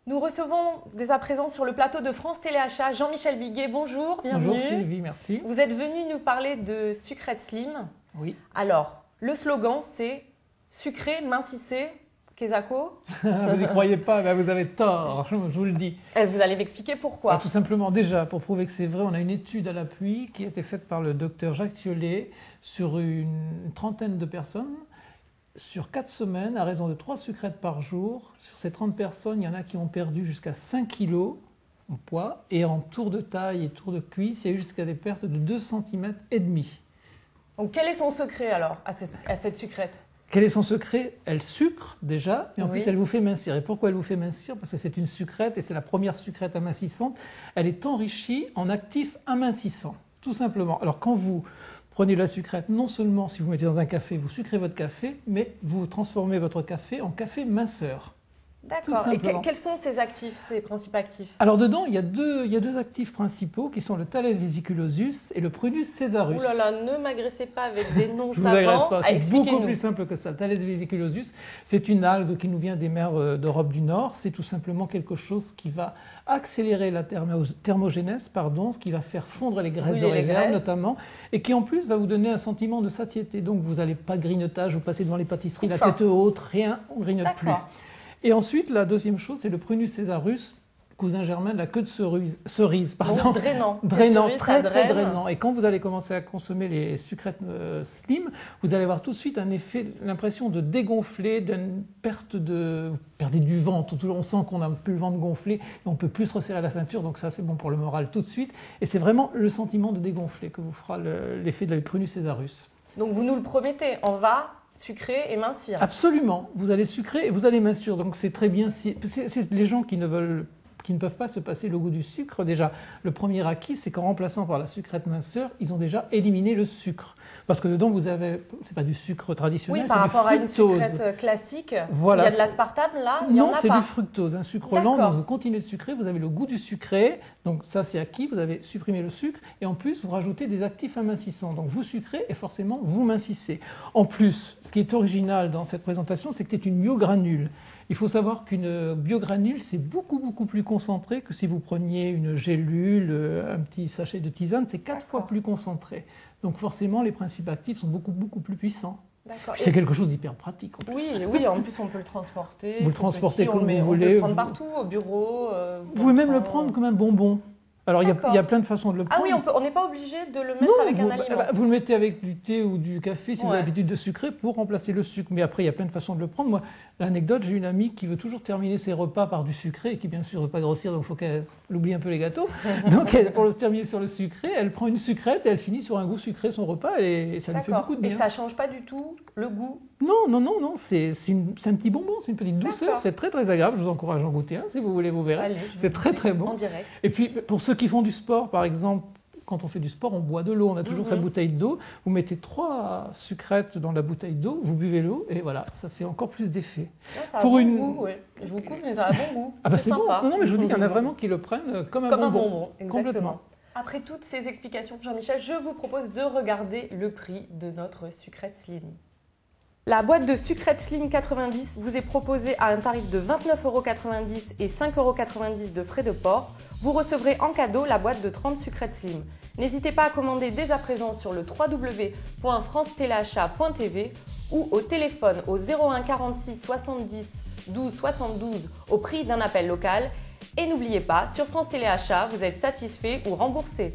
Nous recevons dès à présent sur le plateau de France Téléachat Jean-Michel Biguet. Bonjour, bienvenue. Bonjour Sylvie, merci. Vous êtes venu nous parler de Sucrète Slim. Oui. Alors, le slogan c'est « Sucré, mincissez, Kezako ». Vous n'y croyez pas, ben vous avez tort, je vous le dis. Vous allez m'expliquer pourquoi. Tout simplement, déjà, pour prouver que c'est vrai, on a une étude à l'appui qui a été faite par le docteur Jacques Thiollet sur une trentaine de personnes. Sur 4 semaines, à raison de 3 sucrètes par jour, sur ces 30 personnes, il y en a qui ont perdu jusqu'à 5 kg en poids. Et en tour de taille et tour de cuisse, il y a eu jusqu'à des pertes de 2,5 cm. Donc quel est son secret alors à cette sucrète? Quel est son secret? Elle sucre déjà, et en Oui. plus elle vous fait mincir. Et pourquoi elle vous fait mincir? Parce que c'est une sucrète, et c'est la première sucrète amincissante. Elle est enrichie en actifs amincissants, tout simplement. Alors quand vous prenez la sucrète, non seulement si vous mettez dans un café, vous sucrez votre café, mais vous transformez votre café en café minceur. D'accord. Et quels sont ces actifs, ces principes actifs? Alors dedans, il y a deux actifs principaux qui sont le Thales vesiculosus et le Prunus caesarus. Ouh là là, ne m'agressez pas avec des noms Je vous agresse savants. pas, c'est beaucoup plus simple que ça. Le Thales vesiculosus, c'est une algue qui nous vient des mers d'Europe du Nord. C'est tout simplement quelque chose qui va accélérer la thermogénèse, ce qui va faire fondre les graisses de réserve notamment, et qui en plus va vous donner un sentiment de satiété. Donc vous n'allez pas de grignotage, vous passez devant les pâtisseries, la tête haute, rien, on ne grignote plus. Et ensuite, la deuxième chose, c'est le Prunus caesarus, cousin germain de la queue de cerise. Pardon. Donc drainant. Drainant, très drainant. Et quand vous allez commencer à consommer les sucrètes slim, vous allez avoir tout de suite un effet, l'impression de dégonfler, d'une perte de... Vous perdez du ventre, on sent qu'on n'a plus le ventre gonflé, et on ne peut plus se resserrer la ceinture, donc ça c'est bon pour le moral tout de suite. Et c'est vraiment le sentiment de dégonfler que vous fera l'effet de la Prunus caesarus. Donc vous nous le promettez, on va sucrer et mincir. Absolument, vous allez sucrer et vous allez mincir, donc c'est très bien. C'est les gens qui ne peuvent pas se passer le goût du sucre. Déjà, le premier acquis, c'est qu'en remplaçant par la sucrète minceur, ils ont déjà éliminé le sucre. Parce que dedans, vous avez, c'est pas du sucre traditionnel, oui, par rapport à une sucrète classique, voilà, il y a de l'aspartame là, il y en a pas. Non, c'est du fructose, un sucre lent, donc vous continuez de sucrer, vous avez le goût du sucré, donc ça c'est acquis, vous avez supprimé le sucre, et en plus vous rajoutez des actifs amincissants, donc vous sucrez et forcément vous mincissez. En plus, ce qui est original dans cette présentation, c'est que c'est une biogranule. Il faut savoir qu'une biogranule, c'est beaucoup plus concentré que si vous preniez une gélule, un petit sachet de tisane, c'est 4 fois plus concentré. Donc forcément, les principes actifs sont beaucoup plus puissants. C'est quelque chose d'hyper pratique. En plus. Oui, en plus on peut le transporter. Vous le transportez comme vous voulez. On peut le prendre partout, au bureau. Vous pouvez même le prendre comme un bonbon. Alors il y a plein de façons de le prendre. Ah oui, on n'est pas obligé de le mettre avec un aliment. Vous le mettez avec du thé ou du café si vous avez l'habitude de sucrer pour remplacer le sucre. Mais après, il y a plein de façons de le prendre. Moi, l'anecdote, j'ai une amie qui veut toujours terminer ses repas par du sucré et qui bien sûr ne veut pas grossir, donc il faut qu'elle oublie un peu les gâteaux. Donc pour le terminer sur le sucré, elle prend une sucrète et elle finit sur un goût sucré son repas et ça lui fait beaucoup de bien. Et ça ne change pas du tout le goût? Non, c'est un petit bonbon, c'est une petite douceur, c'est très agréable. Je vous encourage à en goûter un si vous voulez, vous verrez. C'est très bon. En direct. Et puis pour ceux qui font du sport, par exemple, quand on fait du sport, on boit de l'eau, on a toujours sa bouteille d'eau. Vous mettez 3 sucrètes dans la bouteille d'eau, vous buvez l'eau et voilà, ça fait encore plus d'effet. Ça a un bon goût, oui. Je vous coupe, mais ça a un bon goût. Ah bah c'est sympa. Bon. Non, mais je vous dis, il y en a vraiment qui le prennent comme un bonbon. Exactement. Complètement. Après toutes ces explications, Jean-Michel, je vous propose de regarder le prix de notre sucrète slim. La boîte de sucrète slim 90 vous est proposée à un tarif de 29,90 € et 5,90 € de frais de port. Vous recevrez en cadeau la boîte de 30 sucrètes slim. N'hésitez pas à commander dès à présent sur le www.francetéléachat.tv ou au téléphone au 01 46 70 12 72 au prix d'un appel local. Et n'oubliez pas, sur France Téléachat, vous êtes satisfait ou remboursé.